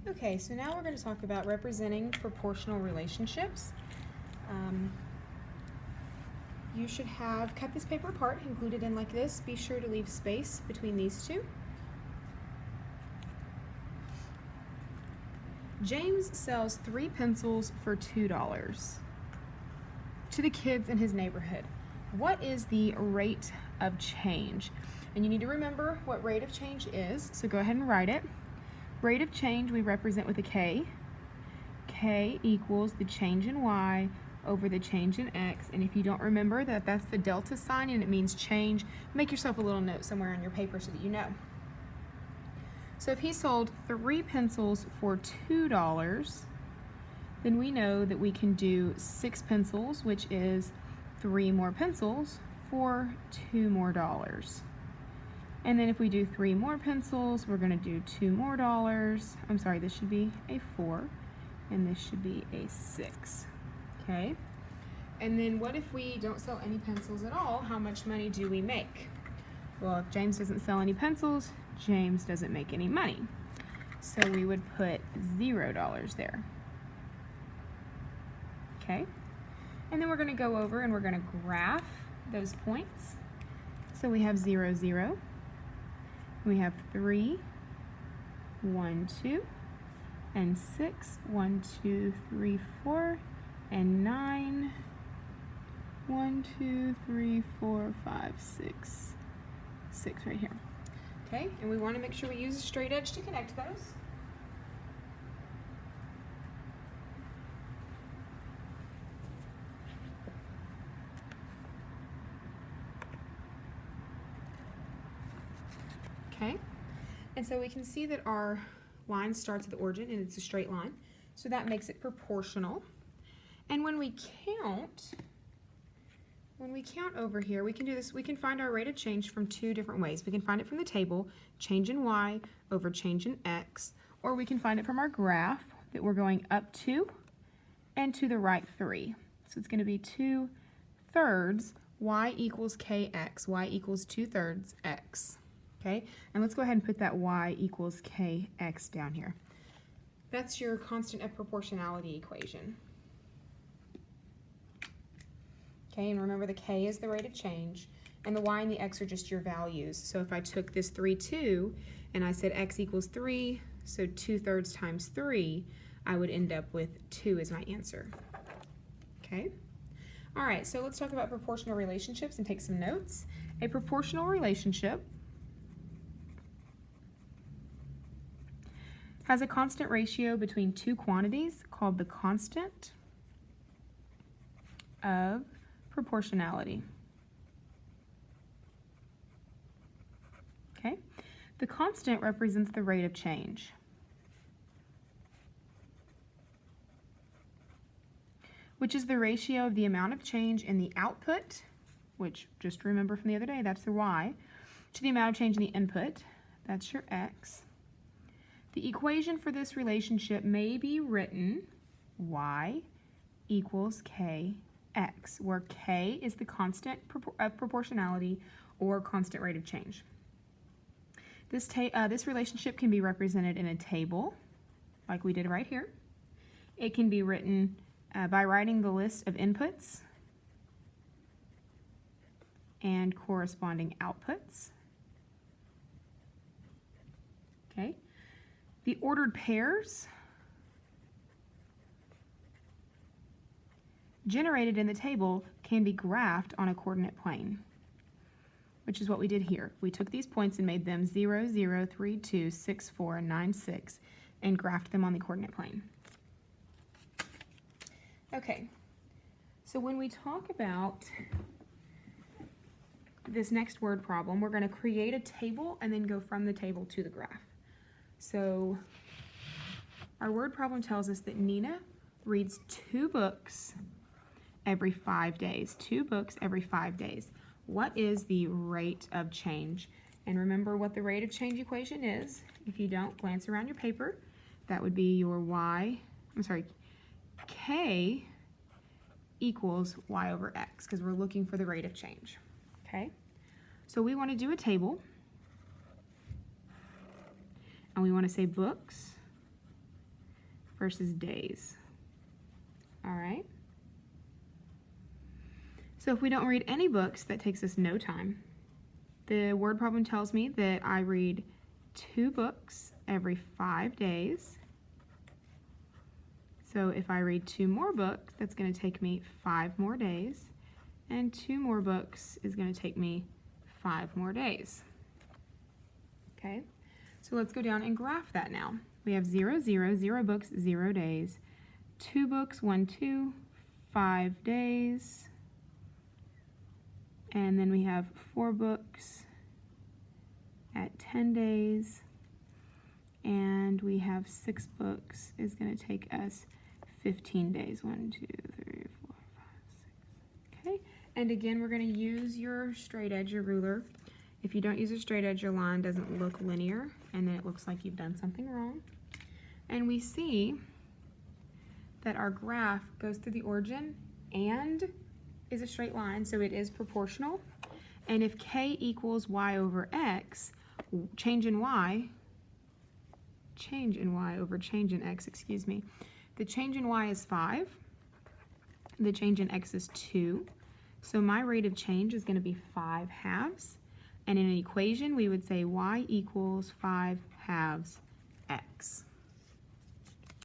Okay, so now we're going to talk about representing proportional relationships. You should have cut this paper apart and glued it in like this. Be sure to leave space between these two. James sells 3 pencils for $2 to the kids in his neighborhood. What is the rate of change? And you need to remember what rate of change is, so go ahead and write it. Rate of change we represent with a K. K equals the change in Y over the change in X. And if you don't remember that that's the delta sign and it means change, make yourself a little note somewhere on your paper so that you know. So if he sold 3 pencils for $2, then we know that we can do 6 pencils, which is 3 more pencils for $2 more. And then if we do 3 more pencils, we're going to do $2 more. I'm sorry, this should be a 4, and this should be a 6. Okay? And then what if we don't sell any pencils at all? How much money do we make? Well, if James doesn't sell any pencils, James doesn't make any money. So we would put $0 there. Okay? And then we're going to go over and we're going to graph those points. So we have 0, 0. We have 3, 1, 2, and 6, 1, 2, 3, 4, and 9, 1, 2, 3, 4, 5, 6, 6 right here. Okay, and we want to make sure we use a straight edge to connect those. Okay, and so we can see that our line starts at the origin and it's a straight line, so that makes it proportional. And when we count over here, we can do this. We can find our rate of change from 2 different ways. We can find it from the table, change in Y over change in X, or we can find it from our graph that we're going up 2 and to the right 3. So it's going to be 2/3 Y equals KX. Y equals 2/3 X. Okay, and let's go ahead and put that Y equals KX down here. That's your constant of proportionality equation. Okay, and remember the K is the rate of change, and the Y and the X are just your values. So if I took this 3, 2, and I said X equals 3, so 2/3 times 3, I would end up with 2 as my answer. Okay? All right, so let's talk about proportional relationships and take some notes. A proportional relationship has a constant ratio between 2 quantities called the constant of proportionality. Okay? The constant represents the rate of change. Which is the ratio of the amount of change in the output, which just remember from the other day, that's the Y, to the amount of change in the input, that's your X. The equation for this relationship may be written Y equals KX, where K is the constant of proportionality or constant rate of change. This relationship can be represented in a table, like we did right here. It can be written by writing the list of inputs and corresponding outputs. Okay. The ordered pairs generated in the table can be graphed on a coordinate plane, which is what we did here. We took these points and made them 0, 0, 3, 2, 6, 4, and 9, 6, and graphed them on the coordinate plane. Okay, so when we talk about this next word problem, we're going to create a table and then go from the table to the graph. So our word problem tells us that Nina reads 2 books every 5 days. 2 books every 5 days. What is the rate of change? And remember what the rate of change equation is. If you don't, glance around your paper. That would be your K equals Y over X, because we're looking for the rate of change. Okay? So we want to do a table. And we want to say books versus days. All right. So if we don't read any books, that takes us no time. The word problem tells me that I read 2 books every 5 days. So if I read 2 more books, that's going to take me 5 more days. And 2 more books is going to take me 5 more days. Okay, so let's go down and graph that now. We have 0, 0, 0 books, 0 days. 2 books, 1, 2, 5 days. And then we have 4 books at 10 days. And we have 6 books is going to take us 15 days. 1, 2, 3, 4, 5, 6. Okay, and again, we're going to use your straight edge, your ruler. If you don't use a straight edge, your line doesn't look linear, and then it looks like you've done something wrong. And we see that our graph goes through the origin and is a straight line, so it is proportional. And if k equals y over x, change in y over change in x, excuse me. The change in y is 5. The change in x is 2. So my rate of change is going to be 5 halves. And in an equation, we would say y equals 5 halves x.